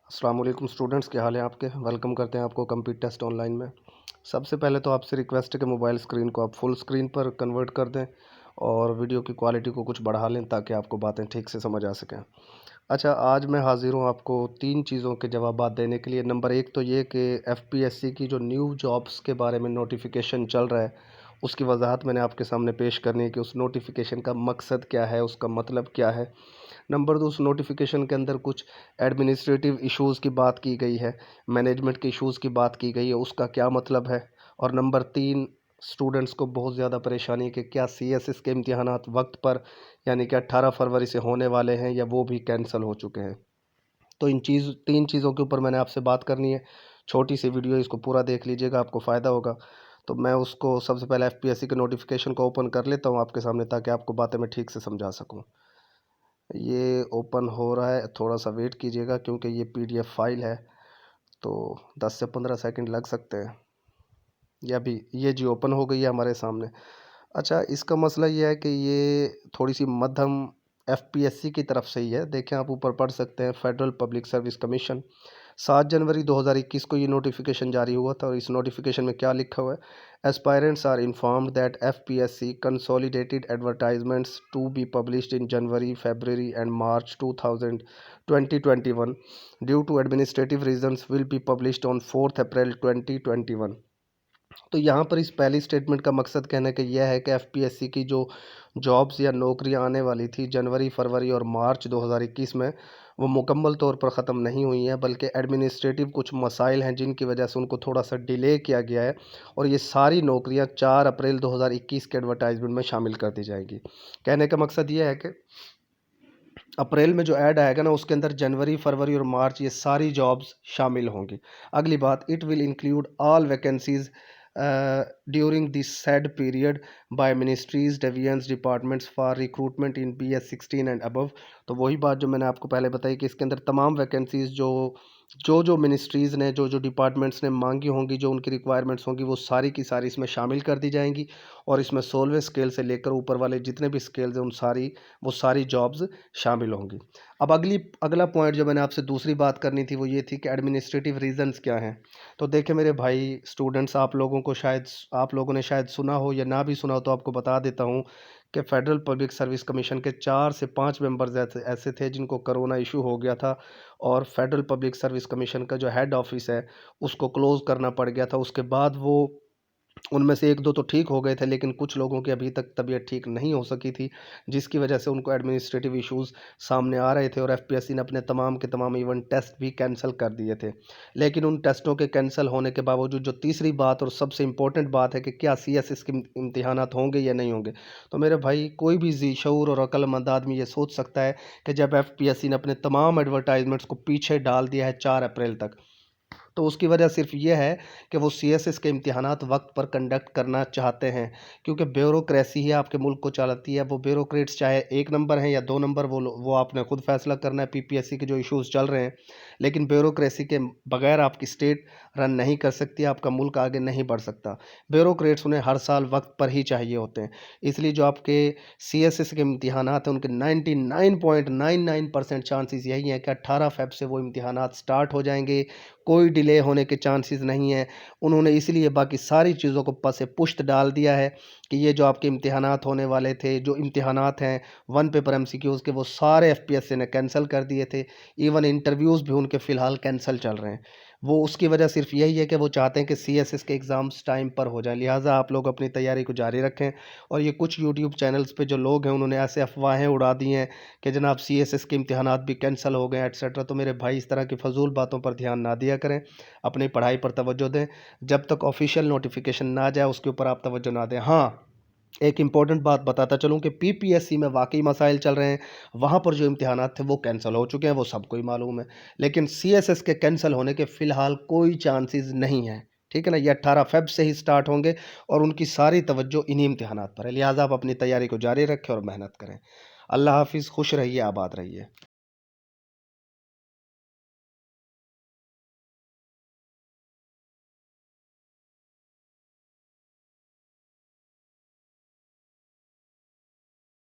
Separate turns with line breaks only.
अस्सलाम वालेकुम स्टूडेंट्स, क्या हाल है आपके। वेलकम करते हैं आपको कंप्यूटर टेस्ट ऑनलाइन में। सबसे पहले तो आपसे रिक्वेस्ट है कि मोबाइल स्क्रीन को आप फुल स्क्रीन पर कन्वर्ट कर दें और वीडियो की क्वालिटी को कुछ बढ़ा लें ताकि आपको बातें ठीक से समझ आ सकें। अच्छा, आज मैं हाज़िर हूँ आपको 3 चीज़ों के जवाबात देने के लिए। नंबर 1 तो ये कि एफपीएससी की जो न्यू जॉब्स के बारे में नोटिफ़िकेशन चल रहा है, उसकी वजाहत मैंने आपके सामने पेश करनी है कि उस नोटिफ़िकेशन का मकसद क्या है, उसका मतलब क्या है। नंबर 2, उस नोटिफ़िकेशन के अंदर कुछ एडमिनिस्ट्रेटिव इश्यूज़ की बात की गई है, मैनेजमेंट के इश्यूज़ की बात की गई है, उसका क्या मतलब है। और नंबर 3, स्टूडेंट्स को बहुत ज़्यादा परेशानी है कि क्या सीएसएस के इम्तिहानात वक्त पर यानी कि 18 फरवरी से होने वाले हैं या वो भी कैंसिल हो चुके हैं। तो इन 3 चीज़ों के ऊपर मैंने आपसे बात करनी है। छोटी सी वीडियो, इसको पूरा देख लीजिएगा, आपको फ़ायदा होगा। तो मैं उसको सबसे पहले एफपीएससी के नोटिफ़िकेशन को ओपन कर लेता हूँ आपके सामने, ताकि आपको बातें मैं ठीक से समझा सकूँ। ये ओपन हो रहा है, थोड़ा सा वेट कीजिएगा क्योंकि ये पीडीएफ फाइल है, तो 10 से 15 सेकंड लग सकते हैं। ये अभी ये जी ओपन हो गई है हमारे सामने। अच्छा, इसका मसला ये है कि ये थोड़ी सी मध्यम एफपीएससी की तरफ से ही है। देखें, आप ऊपर पढ़ सकते हैं, फेडरल पब्लिक सर्विस कमीशन 7 जनवरी 2021 को ये नोटिफिकेशन जारी हुआ था। और इस नोटिफिकेशन में क्या लिखा हुआ है, aspirants are informed that FPSC consolidated advertisements to be published in January, February and March 2021 due to administrative reasons will be published on 4 April 2021। तो यहाँ पर इस पहली स्टेटमेंट का मकसद कहने का यह है कि एफपीएससी की जो जॉब्स या नौकरियाँ आने वाली थी जनवरी, फरवरी और मार्च 2021 में, वो मुकम्मल तौर पर ख़त्म नहीं हुई हैं, बल्कि एडमिनिस्ट्रेटिव कुछ मसाइल हैं जिनकी वजह से उनको थोड़ा सा डिले किया गया है। और ये सारी नौकरियाँ 4 अप्रैल 2021 के एडवर्टाइजमेंट में शामिल कर दी जाएंगी। कहने का मकसद ये है कि अप्रैल में जो ऐड आएगा ना, उसके अंदर जनवरी, फरवरी और मार्च ये सारी जॉब्स शामिल होंगी। अगली बात, it will include all vacancies during this said period by ministries, divisions, departments for recruitment in BS16 and above. तो वही बात जो मैंने आपको पहले बताई कि इसके अंदर तमाम वैकेंसीज जो मिनिस्ट्रीज़ ने, जो डिपार्टमेंट्स ने मांगी होंगी, जो उनकी रिक्वायरमेंट्स होंगी, वो सारी की सारी इसमें शामिल कर दी जाएंगी। और इसमें 16वें स्केल से लेकर ऊपर वाले जितने भी स्केल्स हैं, वो सारी जॉब्स शामिल होंगी। अब अगला पॉइंट जो मैंने आपसे दूसरी बात करनी थी वो ये थी कि एडमिनिस्ट्रेटिव रीजंस क्या हैं। तो देखिए मेरे भाई स्टूडेंट्स, आप लोगों ने शायद सुना हो या ना भी सुना हो, तो आपको बता देता हूँ कि फेडरल पब्लिक सर्विस कमीशन के 4 से 5 मेंबर्स ऐसे ऐसे थे जिनको कोरोना इशू हो गया था। और फेडरल पब्लिक सर्विस कमीशन का जो हेड ऑफिस है, उसको क्लोज़ करना पड़ गया था। उसके बाद वो उनमें से 1-2 तो ठीक हो गए थे, लेकिन कुछ लोगों की अभी तक तबीयत ठीक नहीं हो सकी थी, जिसकी वजह से उनको एडमिनिस्ट्रेटिव इश्यूज़ सामने आ रहे थे। और एफपीएससी ने अपने तमाम के तमाम इवन टेस्ट भी कैंसिल कर दिए थे। लेकिन उन टेस्टों के कैंसिल होने के बावजूद जो तीसरी बात और सबसे इम्पोर्टेंट बात है कि क्या सीएसएस के इम्तिहानात होंगे या नहीं होंगे। तो मेरे भाई, कोई भी ज़ी शऊर और अक्लमंद आदमी ये सोच सकता है कि जब एफपीएससी ने अपने तमाम एडवर्टाइजमेंट्स को पीछे डाल दिया है 4 अप्रैल तक, तो उसकी वजह सिर्फ ये है कि वो सीएसएस के इम्तिहानात वक्त पर कंडक्ट करना चाहते हैं। क्योंकि ब्यूरोक्रेसी ही आपके मुल्क को चलाती है। वो ब्यूरोक्रेट्स चाहे 1 नंबर हैं या 2 नंबर, वो आपने खुद फैसला करना है। पीपीएससी के जो इश्यूज़ चल रहे हैं, लेकिन ब्यूरोक्रेसी के बगैर आपकी स्टेट रन नहीं कर सकती, आपका मुल्क आगे नहीं बढ़ सकता। ब्यूरोक्रेट्स उन्हें हर साल वक्त पर ही चाहिए होते हैं। इसलिए जो आपके सीएसएस के इम्तिहानात हैं, उनके 99.99% चांसेस यही हैं कि 18 फ़ेब से वो इम्तिहानात स्टार्ट हो जाएंगे। कोई डिले होने के चांसेस नहीं हैं। उन्होंने इसलिए बाकी सारी चीज़ों को ऊपर से पुश्त डाल दिया है कि ये जो आपके इम्तिहानात होने वाले थे, जो इम्तिहानात हैं 1 पेपर एमसीक्यूज़ के, वो सारे एफपीएससी ने कैंसिल कर दिए थे। इवन इंटरव्यूज़ भी उनके फ़िलहाल कैंसिल चल रहे हैं। वो उसकी वजह सिर्फ यही है कि वो चाहते हैं कि सीएसएस के एग्ज़ाम्स टाइम पर हो जाएँ। लिहाज़ा आप लोग अपनी तैयारी को जारी रखें। और ये कुछ यूट्यूब चैनल्स पे जो लोग हैं, उन्होंने ऐसे अफ़वाहें उड़ा दी हैं कि जनाब सीएसएस के इम्तिहानात भी कैंसिल हो गए एटसेट्रा। तो मेरे भाई, इस तरह की फ़ज़ूल बातों पर ध्यान ना दिया करें, अपनी पढ़ाई पर तवज्जो दें। जब तक ऑफ़िशियल नोटिफ़िकेशन ना जाए, उसके ऊपर आप तवज्जो ना दें। हाँ, एक इम्पॉर्टेंट बात बताता चलूँ कि पीपीएससी में वाक़ई मसाइल चल रहे हैं। वहाँ पर जो इम्तिहानात थे वो कैंसिल हो चुके हैं, वो सबको ही मालूम है। लेकिन सीएसएस के कैंसिल होने के फ़िलहाल कोई चांसेस नहीं हैं। ठीक है ना? ये 18 फ़ेब से ही स्टार्ट होंगे और उनकी सारी तवज्जो इन्हीं इम्तिहानात पर है। लिहाज़ा आप अपनी तैयारी को जारी रखें और मेहनत करें। अल्लाह हाफ़िज़, खुश रहिए, आबाद रहिए।